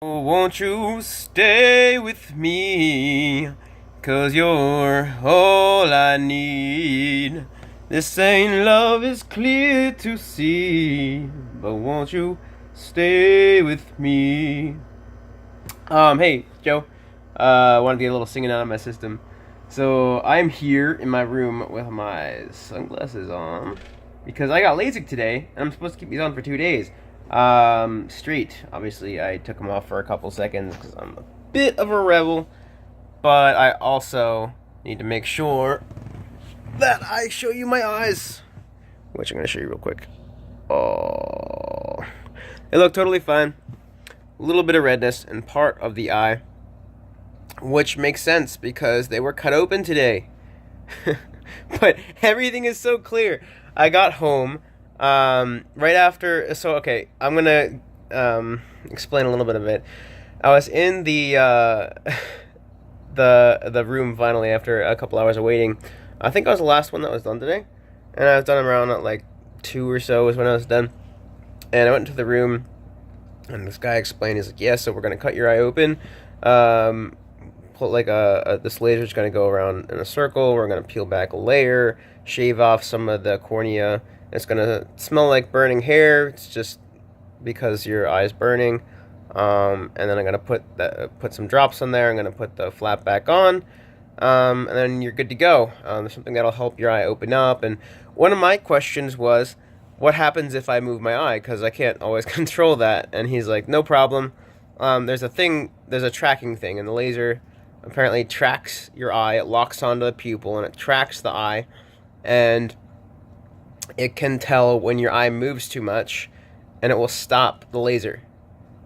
Oh, won't you stay with me? 'Cause you're all I need. This same love is clear to see. But won't you stay with me? Hey, Joe. I wanted to get a little singing out of my system. So I'm here in my room with my sunglasses on because I got LASIK today, and I'm supposed to keep these on for 2 days. Straight. Obviously, I took them off for a couple seconds because I'm a bit of a rebel, but I also need to make sure that I show you my eyes, which I'm going to show you real quick. Oh, they look totally fine. A little bit of redness in part of the eye, which makes sense because they were cut open today. But everything is so clear. I got home right after. So okay, I'm gonna explain a little bit of it. I was in the room finally after a couple hours of waiting. I think I was the last one that was done today, and I was done around at like 2 or so was when I was done. And I went into the room, and this guy explained, he's like, "Yeah, so we're gonna cut your eye open. Put like this laser's gonna go around in a circle. We're gonna peel back a layer, shave off some of the cornea. It's gonna smell like burning hair. It's just because your eye's burning. And then I'm gonna put some drops on there. I'm gonna put the flap back on, and then you're good to go. There's something that'll help your eye open up. And one of my questions was, what happens if I move my eye? Because I can't always control that. And he's like, no problem. There's a tracking thing, and the laser apparently tracks your eye. It locks onto the pupil, and it tracks the eye, and it can tell when your eye moves too much, and it will stop the laser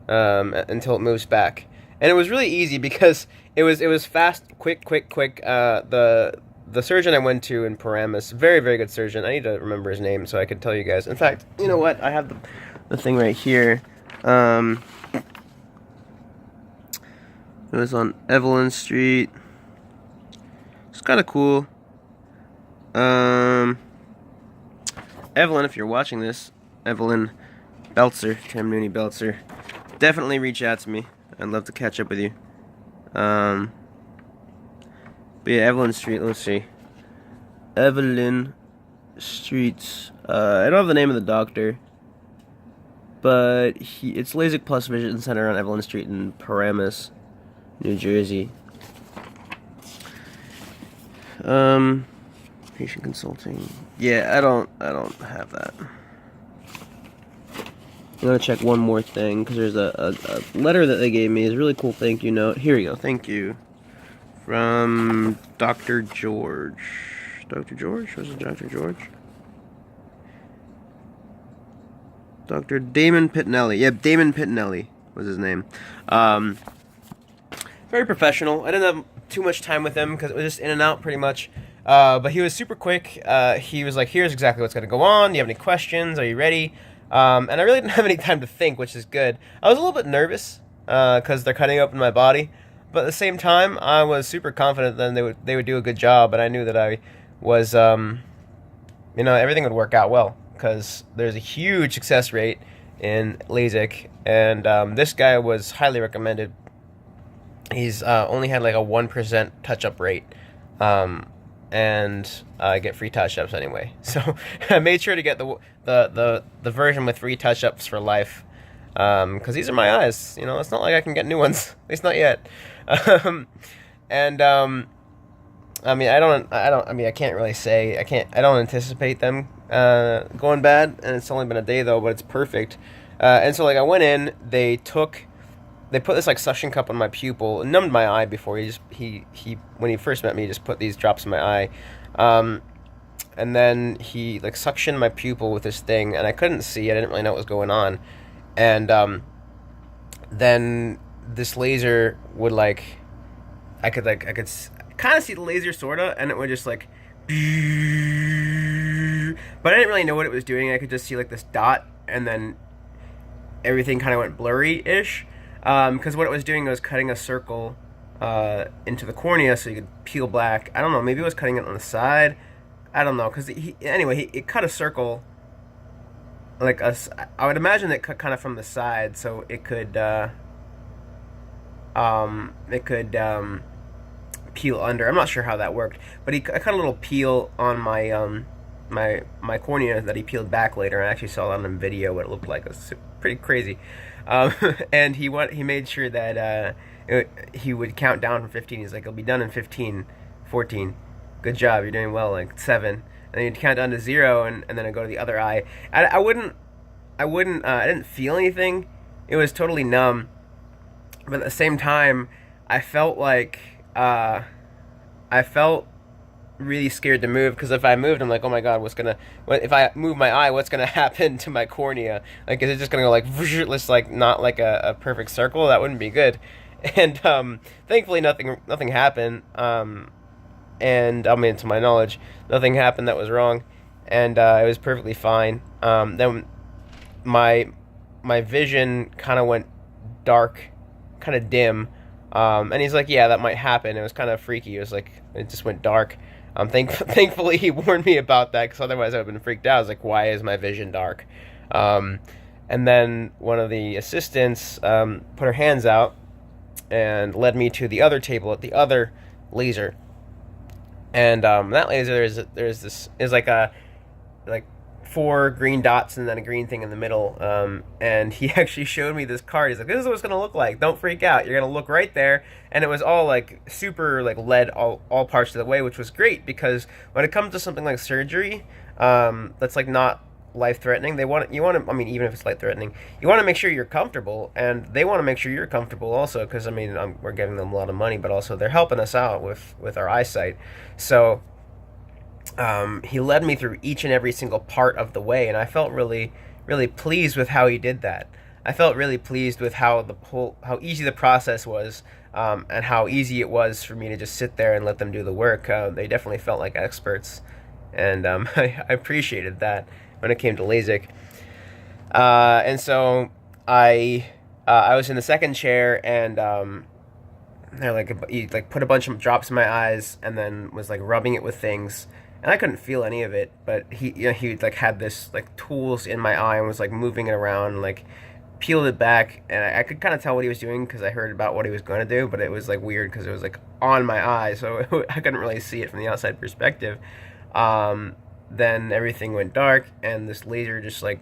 until it moves back. And it was really easy because it was fast, quick. The surgeon I went to in Paramus, very, very good surgeon. I need to remember his name so I could tell you guys. In fact, you know what? I have the thing right here. It was on Evelyn Street. It's kind of cool. Evelyn, if you're watching this, Evelyn Belzer, Tramnooney Belzer, definitely reach out to me. I'd love to catch up with you. But yeah, Evelyn Street, let's see. Evelyn Street. I don't have the name of the doctor, but it's LASIK Plus Vision Center on Evelyn Street in Paramus, New Jersey. Patient consulting. Yeah, I don't have that. I'm gonna check one more thing because there's a letter that they gave me. It's a really cool thank you note. Here we go. Thank you from Dr. George. Dr. George? Was it Dr. George? Dr. Damon Pitnelli. Yeah, Damon Pitnelli was his name. Very professional. I didn't have too much time with him because it was just in and out pretty much. But he was super quick. He was like, here's exactly what's going to go on. Do you have any questions? Are you ready? And I really didn't have any time to think, which is good. I was a little bit nervous because they're cutting open my body. But at the same time, I was super confident that they would do a good job. And I knew that I was, everything would work out well because there's a huge success rate in LASIK. And this guy was highly recommended. He's only had like a 1% touch-up rate, and I get free touch-ups anyway. So I made sure to get the version with free touch-ups for life, because these are my eyes. You know, it's not like I can get new ones, at least not yet. I can't really say I don't anticipate them going bad, and it's only been a day though, but it's perfect. And so like I went in, they put this like suction cup on my pupil, numbed my eye before he when he first met me, he just put these drops in my eye, and then he like suctioned my pupil with this thing, and I couldn't see. I didn't really know what was going on, and then this laser would like I could kind of see the laser sorta, and it would just like, but I didn't really know what it was doing. I could just see like this dot, and then everything kind of went blurry-ish. Because what it was doing was cutting a circle into the cornea so you could peel back. I don't know, maybe it was cutting it on the side. I don't know, because it cut a circle like I would imagine it cut kind of from the side, so it could it could peel under. I'm not sure how that worked, but I cut a little peel on my my cornea that he peeled back later. I actually saw it on video what it looked like. It was pretty crazy. Um, and he made sure that he would count down from 15. He's like, it'll be done in 15, 14. Good job, you're doing well. Like 7, and then he'd count down to 0, and then I'd go to the other eye. I didn't feel anything. It was totally numb, but at the same time, I felt like I felt really scared to move, because if I moved, I'm like, oh my god, what if I move my eye? What's gonna happen to my cornea? Like, is it just gonna go like, it's like not like a perfect circle? That wouldn't be good. And thankfully, nothing happened. And I mean, to my knowledge, nothing happened that was wrong, and it was perfectly fine. Then my vision kind of went dark, kind of dim. And he's like, yeah, that might happen. It was kind of freaky. It was like, it just went dark. Thankfully, he warned me about that, because otherwise I would have been freaked out. I was like, why is my vision dark? And then one of the assistants put her hands out and led me to the other table at the other laser. And that laser is like a like 4 green dots and then a green thing in the middle. And he actually showed me this card. He's like, this is what it's gonna look like. Don't freak out. You're gonna look right there. And it was all like super like lead all parts of the way, which was great, because when it comes to something like surgery, that's like not life threatening. I mean, even if it's life threatening, you want to make sure you're comfortable, and they want to make sure you're comfortable also, because I mean, we're giving them a lot of money, but also they're helping us out with our eyesight. So he led me through each and every single part of the way, and I felt really, really pleased with how he did that. I felt really pleased with how easy the process was, and how easy it was for me to just sit there and let them do the work. They definitely felt like experts, and I appreciated that when it came to LASIK. And so I was in the second chair, and he like put a bunch of drops in my eyes, and then was like rubbing it with things, and I couldn't feel any of it, but he like had this like tools in my eye and was like moving it around and like peeled it back, and I could kind of tell what he was doing because I heard about what he was going to do, but it was like weird because it was like on my eye, so I couldn't really see it from the outside perspective. Then everything went dark, and this laser just like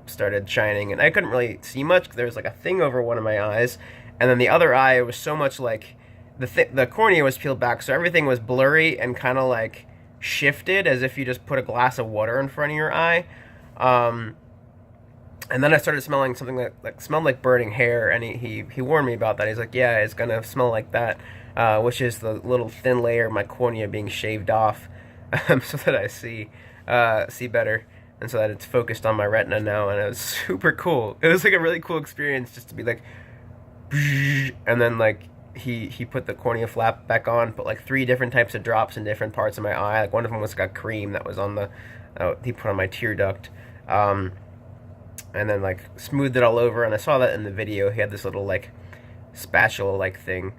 started shining, and I couldn't really see much because there was like a thing over one of my eyes, and then the other eye was so much like the cornea was peeled back, so everything was blurry and kind of like shifted as if you just put a glass of water in front of your eye. And then I started smelling something that smelled like burning hair, and he warned me about that. He's like, yeah, it's gonna smell like that, which is the little thin layer of my cornea being shaved off, so that I see better, and so that it's focused on my retina now. And it was super cool. It was like a really cool experience just to be like, and then like he put the cornea flap back on, put like 3 different types of drops in different parts of my eye. Like one of them was like a cream that was on the he put on my tear duct. And then like smoothed it all over, and I saw that in the video. He had this little like spatula like thing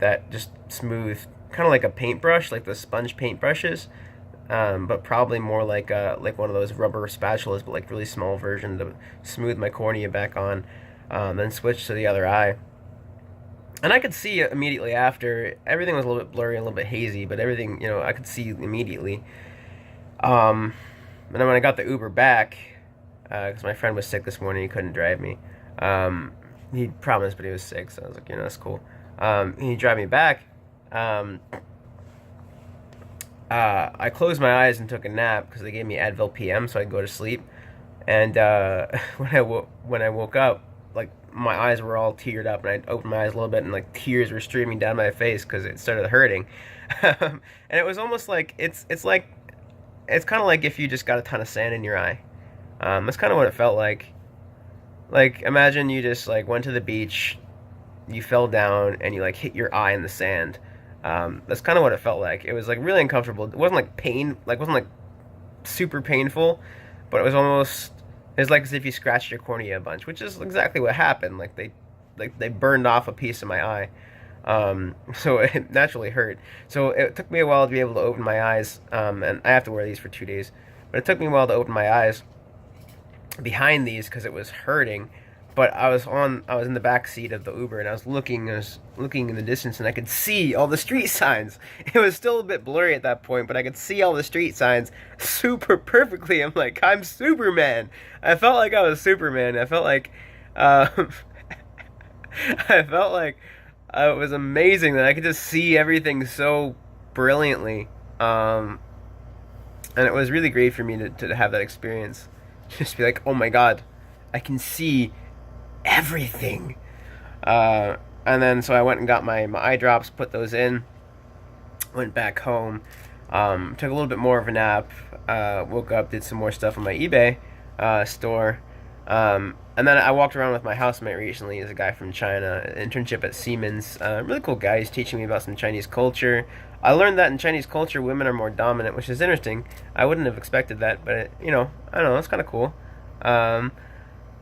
that just smoothed, kind of like a paintbrush, like the sponge paintbrushes, but probably more like one of those rubber spatulas, but like really small version, to smooth my cornea back on. Then switched to the other eye, and I could see immediately after. Everything was a little bit blurry, a little bit hazy, but everything, I could see immediately. And then when I got the Uber back, because my friend was sick this morning, he couldn't drive me. He promised, but he was sick, so I was like, that's cool. He drive me back. I closed my eyes and took a nap because they gave me Advil PM so I could go to sleep. And when I woke up, like my eyes were all teared up, and I opened my eyes a little bit, and like tears were streaming down my face because it started hurting. And it was almost like it's kind of like if you just got a ton of sand in your eye. That's kind of what it felt like. Like, imagine you just, like, went to the beach, you fell down, and you, like, hit your eye in the sand. That's kind of what it felt like. It was, like, really uncomfortable. It wasn't, like, pain, like, it wasn't, like, super painful, but it was almost, it was like as if you scratched your cornea a bunch, which is exactly what happened. Like, they burned off a piece of my eye. So it naturally hurt. So it took me a while to be able to open my eyes, and I have to wear these for 2 days, but it took me a while to open my eyes behind these because it was hurting. but I was in the back seat of the Uber, and I was looking in the distance, and I could see all the street signs. It was still a bit blurry at that point, but I could see all the street signs super perfectly. I'm like, I'm Superman. I felt like I was Superman. I felt like, um, I felt like it was amazing that I could just see everything so brilliantly. And it was really great for me to have that experience. Just be like, oh my god, I can see everything. And then so I went and got my eye drops, put those in, went back home, took a little bit more of a nap, woke up, did some more stuff on my eBay store. And then I walked around with my housemate recently. He's a guy from China, internship at Siemens. Really cool guy. He's teaching me about some Chinese culture. I learned that in Chinese culture, women are more dominant, which is interesting. I wouldn't have expected that, but I don't know. It's kind of cool.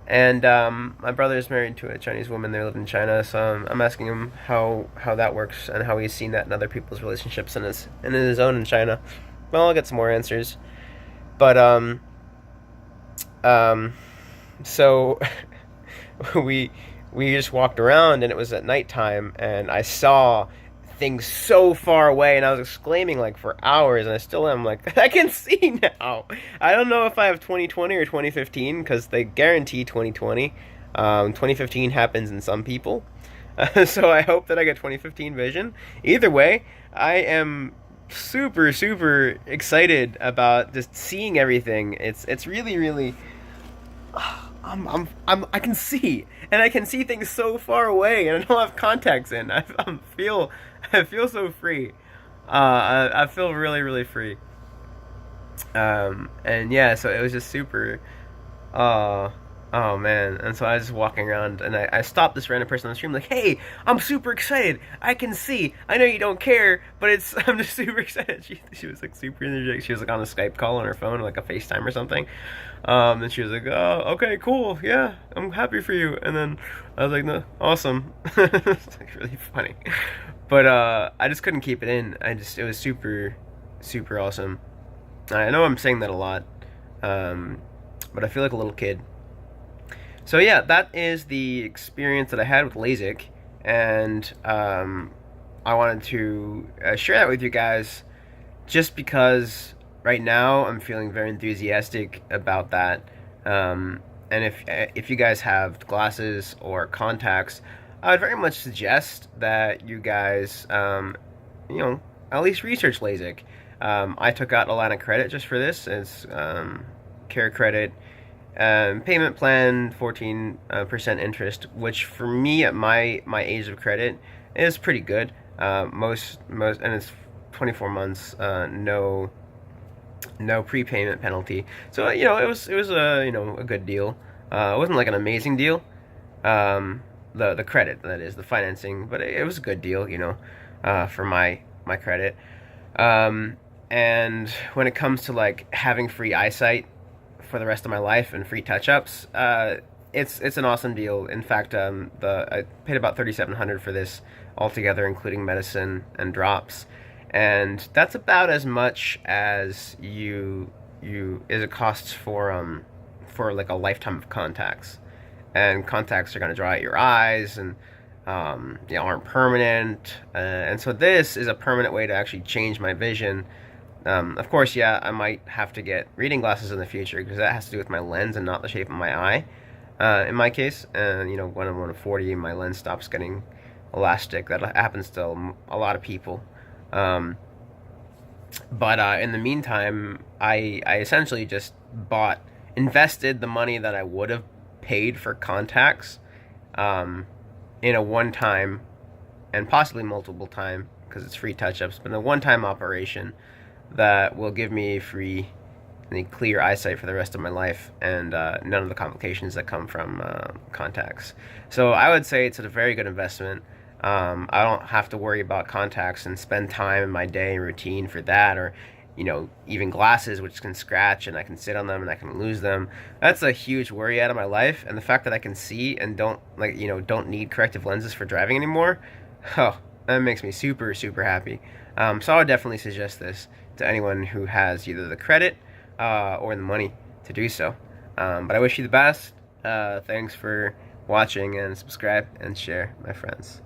And my brother is married to a Chinese woman. They live in China, so I'm asking him how that works and how he's seen that in other people's relationships and in his own in China. Well, I'll get some more answers. But so we just walked around, and it was at nighttime, and I saw things so far away, and I was exclaiming like for hours, and I still am like, I can see now. I don't know if I have 2020 or 2015, because they guarantee 2020. 2015 happens in some people. So I hope that I get 2015 vision. Either way, I am super excited about just seeing everything. It's really I can see, and I can see things so far away, and I don't have contacts in. I feel so free. I feel really free. And yeah, so it was just super. Oh man! And so I was just walking around, and I stopped this random person on the stream, like, "Hey, I'm super excited. I can see. I know you don't care, but I'm just super excited." She was like super energetic. She was like on a Skype call on her phone, like a FaceTime or something. And she was like, "Oh, okay, cool. Yeah, I'm happy for you." And then I was like, "No, awesome." It's like really funny, but I just couldn't keep it in. It was super awesome. I know I'm saying that a lot, but I feel like a little kid. So yeah, that is the experience that I had with LASIK, and I wanted to share that with you guys, just because right now I'm feeling very enthusiastic about that. And if you guys have glasses or contacts, I would very much suggest that you guys, at least research LASIK. I took out a line of credit just for this. It's care credit. Payment plan 14% interest, which for me at my age of credit is pretty good. Most and it's 24 months, no prepayment penalty. So it was a good deal. It wasn't like an amazing deal. The credit, that is, the financing, but it was a good deal, for my credit. And when it comes to like having free eyesight for the rest of my life and free touch-ups, it's an awesome deal. In fact, I paid about $3,700 for this altogether, including medicine and drops, and that's about as much as it costs for like a lifetime of contacts. And contacts are going to dry out your eyes, and aren't permanent, and so this is a permanent way to actually change my vision. Of course, yeah, I might have to get reading glasses in the future, because that has to do with my lens and not the shape of my eye, in my case. And when I'm 40, my lens stops getting elastic. That happens to a lot of people. But in the meantime, I essentially just invested the money that I would have paid for contacts in a one-time, and possibly multiple time, because it's free touch-ups, but in a one-time operation that will give me free and clear eyesight for the rest of my life, and none of the complications that come from contacts. So I would say it's a very good investment. I don't have to worry about contacts and spend time in my day and routine for that, or even glasses, which can scratch and I can sit on them and I can lose them. That's a huge worry out of my life. And the fact that I can see and don't need corrective lenses for driving anymore, that makes me super happy. So I would definitely suggest this to anyone who has either the credit or the money to do so. But I wish you the best. Thanks for watching, and subscribe and share, my friends.